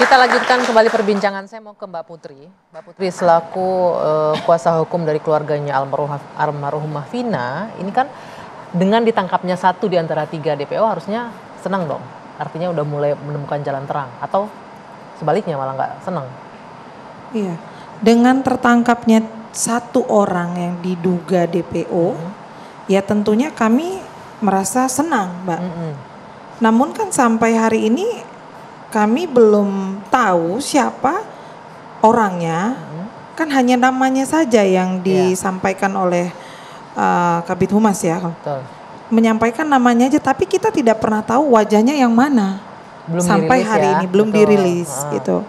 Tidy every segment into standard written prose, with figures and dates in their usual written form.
Kita lanjutkan kembali perbincangan. Saya mau ke Mbak Putri. Mbak Putri selaku kuasa hukum dari keluarganya almarhumah Vina, ini kan dengan ditangkapnya satu di antara 3 DPO harusnya senang dong. Artinya udah mulai menemukan jalan terang. Atau sebaliknya malah nggak senang. Iya, dengan tertangkapnya satu orang yang diduga DPO, ya tentunya kami merasa senang, Mbak. Namun kan sampai hari ini kami belum tahu siapa orangnya, kan hanya namanya saja yang disampaikan oleh Kabid Humas ya. Betul. Menyampaikan namanya aja, tapi kita tidak pernah tahu wajahnya yang mana. Belum sampai hari ya. ini belum dirilis gitu.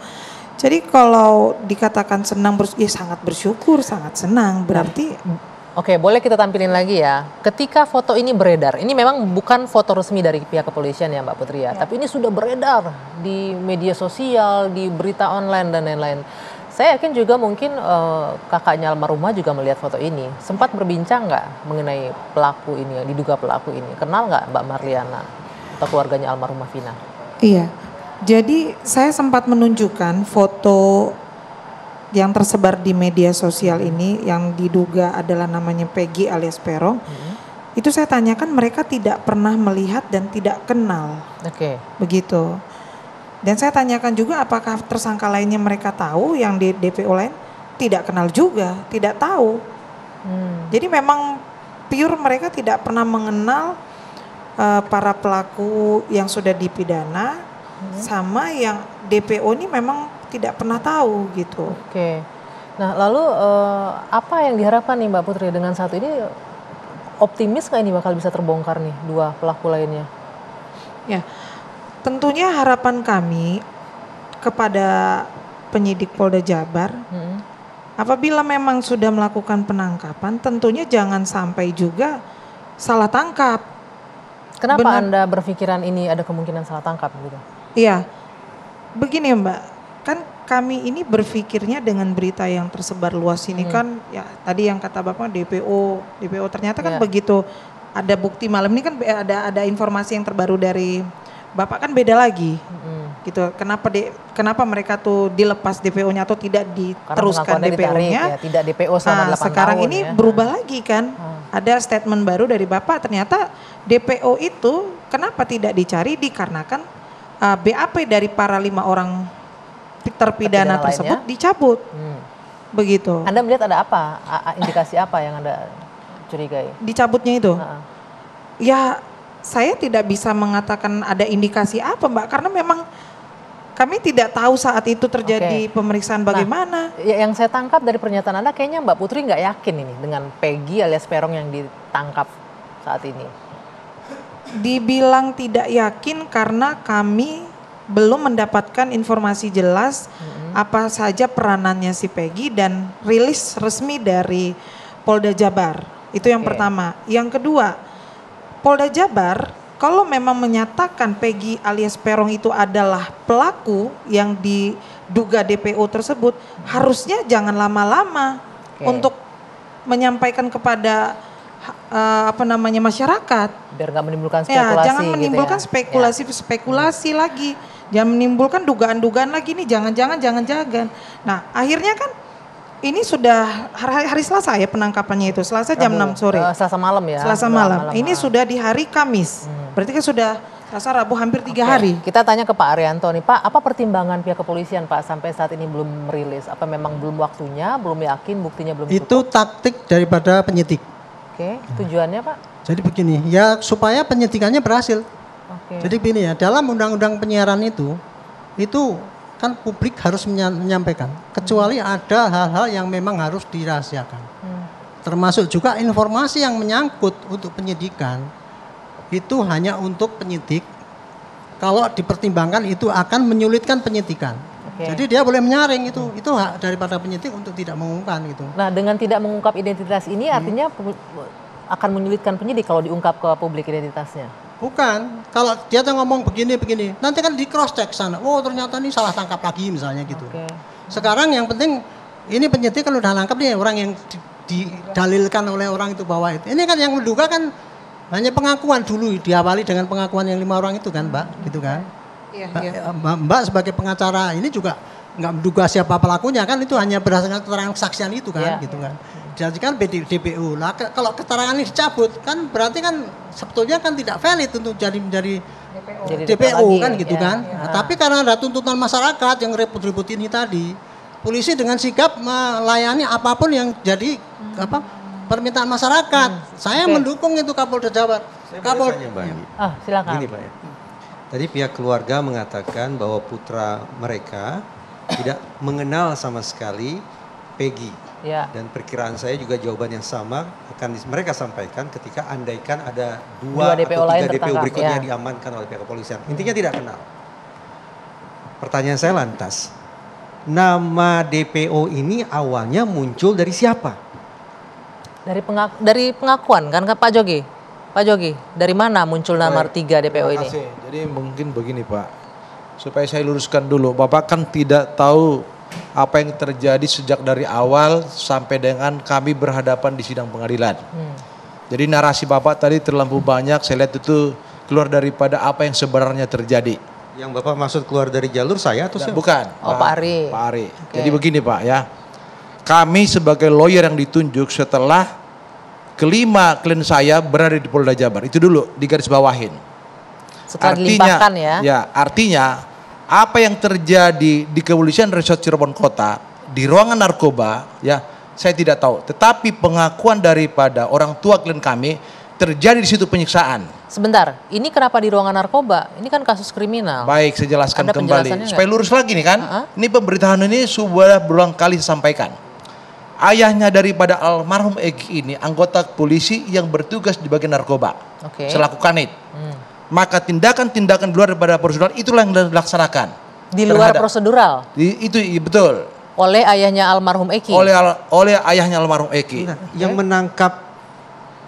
Jadi kalau dikatakan senang, sangat bersyukur, sangat senang. Berarti Oke, boleh kita tampilin lagi ya. Ketika foto ini beredar, ini memang bukan foto resmi dari pihak kepolisian ya Mbak Putri ya. Tapi ini sudah beredar di media sosial, di berita online dan lain-lain. Saya yakin juga mungkin kakaknya almarhumah juga melihat foto ini. Sempat berbincang nggak mengenai pelaku ini, yang diduga pelaku ini? Kenal nggak Mbak Marliana atau keluarganya almarhumah Vina? Iya, jadi saya sempat menunjukkan foto yang tersebar di media sosial ini yang diduga adalah namanya Peggy alias Peron. Itu saya tanyakan, mereka tidak pernah melihat dan tidak kenal. Oke. Begitu. Dan saya tanyakan juga apakah tersangka lainnya mereka tahu, yang di DPO lain tidak kenal juga, tidak tahu. Jadi memang pure mereka tidak pernah mengenal para pelaku yang sudah dipidana sama yang DPO ini memang tidak pernah tahu gitu. Oke. Nah lalu apa yang diharapkan nih Mbak Putri dengan satu ini, optimis nggak ini bakal bisa terbongkar nih 2 pelaku lainnya? Ya, tentunya harapan kami kepada penyidik Polda Jabar, apabila memang sudah melakukan penangkapan, tentunya jangan sampai juga salah tangkap. Kenapa Anda berpikiran ini ada kemungkinan salah tangkap gitu? Iya, begini Mbak, kan kami ini berpikirnya dengan berita yang tersebar luas ini kan, ya tadi yang kata Bapak DPO ternyata kan begitu ada bukti malam ini kan ada informasi yang terbaru dari Bapak kan beda lagi. Gitu. Kenapa mereka tuh dilepas DPO-nya atau tidak diteruskan DPO-nya? Ya, tidak DPO selama 8 sekarang tahun ini ya. Berubah lagi kan. Ada statement baru dari Bapak, ternyata DPO itu kenapa tidak dicari dikarenakan BAP dari para 5 orang terpidana tersebut dicabut. Begitu. Anda melihat ada apa? Indikasi apa yang Anda curigai? Dicabutnya itu? Ya saya tidak bisa mengatakan ada indikasi apa Mbak, karena memang kami tidak tahu saat itu terjadi pemeriksaan bagaimana. Nah, yang saya tangkap dari pernyataan Anda kayaknya Mbak Putri nggak yakin ini dengan Peggy alias Peron yang ditangkap saat ini. Dibilang tidak yakin karena kami belum mendapatkan informasi jelas apa saja peranannya si Peggy dan rilis resmi dari Polda Jabar. Itu yang pertama. Yang kedua, Polda Jabar kalau memang menyatakan Peggy alias Peron itu adalah pelaku yang diduga DPO tersebut, harusnya jangan lama-lama untuk menyampaikan kepada masyarakat. Biar nggak menimbulkan spekulasi. Ya, jangan menimbulkan spekulasi lagi. Jangan menimbulkan dugaan-dugaan lagi nih, jangan-jangan. Nah, akhirnya kan ini sudah hari Selasa ya penangkapannya itu, Selasa jam 6 sore. Selasa malam ya. Selasa malam. Ini sudah di hari Kamis. Berarti kan sudah Selasa, Rabu, hampir 3 hari. Kita tanya ke Pak Arianto nih, Pak, apa pertimbangan pihak kepolisian Pak sampai saat ini belum merilis? Apa memang belum waktunya, belum yakin, buktinya belum cukup? Itu taktik daripada penyidik. Oke, tujuannya Pak? Jadi begini, ya supaya penyidikannya berhasil. Jadi begini ya, dalam undang-undang penyiaran itu kan publik harus menyampaikan, kecuali ada hal-hal yang memang harus dirahasiakan. Termasuk juga informasi yang menyangkut untuk penyidikan, itu hanya untuk penyidik. Kalau dipertimbangkan itu akan menyulitkan penyidikan. Jadi dia boleh menyaring itu hak daripada penyidik untuk tidak mengungkapkan gitu. Nah, dengan tidak mengungkap identitas ini artinya akan menyulitkan penyidik kalau diungkap ke publik identitasnya. Bukan, kalau dia tuh ngomong begini, nanti kan di cross check sana. Oh ternyata ini salah tangkap lagi misalnya gitu. Sekarang yang penting ini penyidik kan udah nangkap nih orang yang didalilkan oleh orang itu bahwa itu. Ini kan yang menduga kan hanya pengakuan dulu, diawali dengan pengakuan yang 5 orang itu kan Mbak, gitu kan. Mbak sebagai pengacara ini juga nggak menduga siapa pelakunya kan, itu hanya berdasarkan keterangan kesaksian itu kan, gitu kan. Jadi kan DPO lah, kalau keterangan ini dicabut kan berarti kan sebetulnya kan tidak valid untuk menjadi DPO kan, gitu kan. Nah, tapi karena ada tuntutan masyarakat yang ribut-ribut ini tadi, polisi dengan sigap melayani apapun yang jadi permintaan masyarakat. Saya mendukung itu Kapolda Jabar. Silakan. Gini Pak ya. Tadi pihak keluarga mengatakan bahwa putra mereka tidak mengenal sama sekali Peggy. Ya. Dan perkiraan saya juga jawaban yang sama akan mereka sampaikan ketika andaikan ada dua DPO atau lain tiga DPO berikutnya ya. diamankan oleh pihak kepolisian. Intinya tidak kenal. Pertanyaan saya lantas, nama DPO ini awalnya muncul dari siapa? Dari pengakuan kan Pak Jogi? Pak Jogi, dari mana muncul nama 3 DPO ini? Jadi mungkin begini Pak, supaya saya luruskan dulu, Bapak kan tidak tahu apa yang terjadi sejak dari awal sampai dengan kami berhadapan di sidang pengadilan. Jadi narasi Bapak tadi terlalu banyak, saya lihat itu keluar daripada apa yang sebenarnya terjadi. Yang Bapak maksud keluar dari jalur saya atau siapa? Bukan. Pak Ari. Pak Ari. Okay. Jadi begini Pak ya, kami sebagai lawyer yang ditunjuk setelah kelima klien saya berada di Polda Jabar, itu dulu digarisbawahin. Setelah dilimpahkan ya. Ya, artinya apa yang terjadi di Kepolisian Resort Cirebon Kota di ruangan narkoba ya saya tidak tahu. Tetapi pengakuan daripada orang tua klien kami terjadi di situ penyiksaan. Sebentar, ini kenapa di ruangan narkoba? Ini kan kasus kriminal. Baik, saya jelaskan Ada kembali supaya lurus lagi nih kan. Uh-huh. Ini pemberitaan ini sudah berulang kali disampaikan. Ayahnya daripada almarhum Egy ini anggota polisi yang bertugas di bagian narkoba selaku kanit. Maka tindakan-tindakan di luar daripada prosedural itulah yang dilaksanakan. Di luar prosedural? Itu betul. Oleh ayahnya almarhum Egy? Oleh ayahnya almarhum Egy. Yang menangkap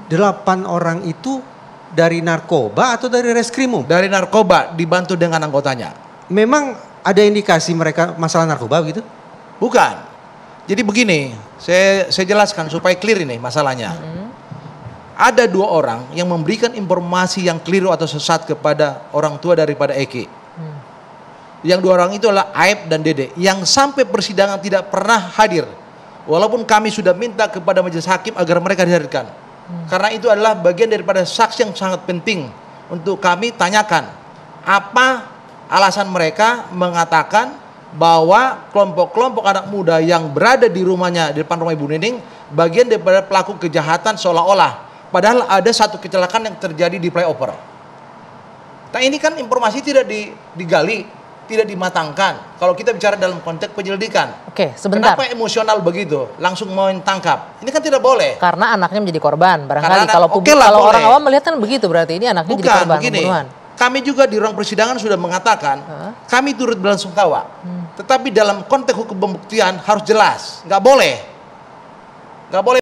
8 orang itu dari narkoba atau dari reskrimum? Dari narkoba dibantu dengan anggotanya. Memang ada indikasi mereka masalah narkoba begitu? Bukan. Jadi begini, saya jelaskan supaya clear ini masalahnya. Ada 2 orang yang memberikan informasi yang keliru atau sesat kepada orang tua daripada Eki. Yang 2 orang itu adalah Aib dan Dede, yang sampai persidangan tidak pernah hadir. Walaupun kami sudah minta kepada majelis hakim agar mereka dihadirkan. Karena itu adalah bagian daripada saksi yang sangat penting untuk kami tanyakan. Apa alasan mereka mengatakan bahwa kelompok-kelompok anak muda yang berada di rumahnya, di depan rumah Ibu Nining, bagian daripada pelaku kejahatan seolah-olah. Padahal ada satu kecelakaan yang terjadi di flyover. Nah ini kan informasi tidak digali, tidak dimatangkan. Kalau kita bicara dalam konteks penyelidikan. Oke, sebentar. Kenapa emosional begitu? Langsung mau tangkap. Ini kan tidak boleh. Karena anaknya menjadi korban. Barangkali Karena kalau publik, kalau boleh. orang awam melihat kan begitu, berarti ini anaknya jadi korban pembunuhan. Kami juga di ruang persidangan sudah mengatakan kami turut belasungkawa. Tetapi dalam konteks hukum pembuktian harus jelas. Nggak boleh.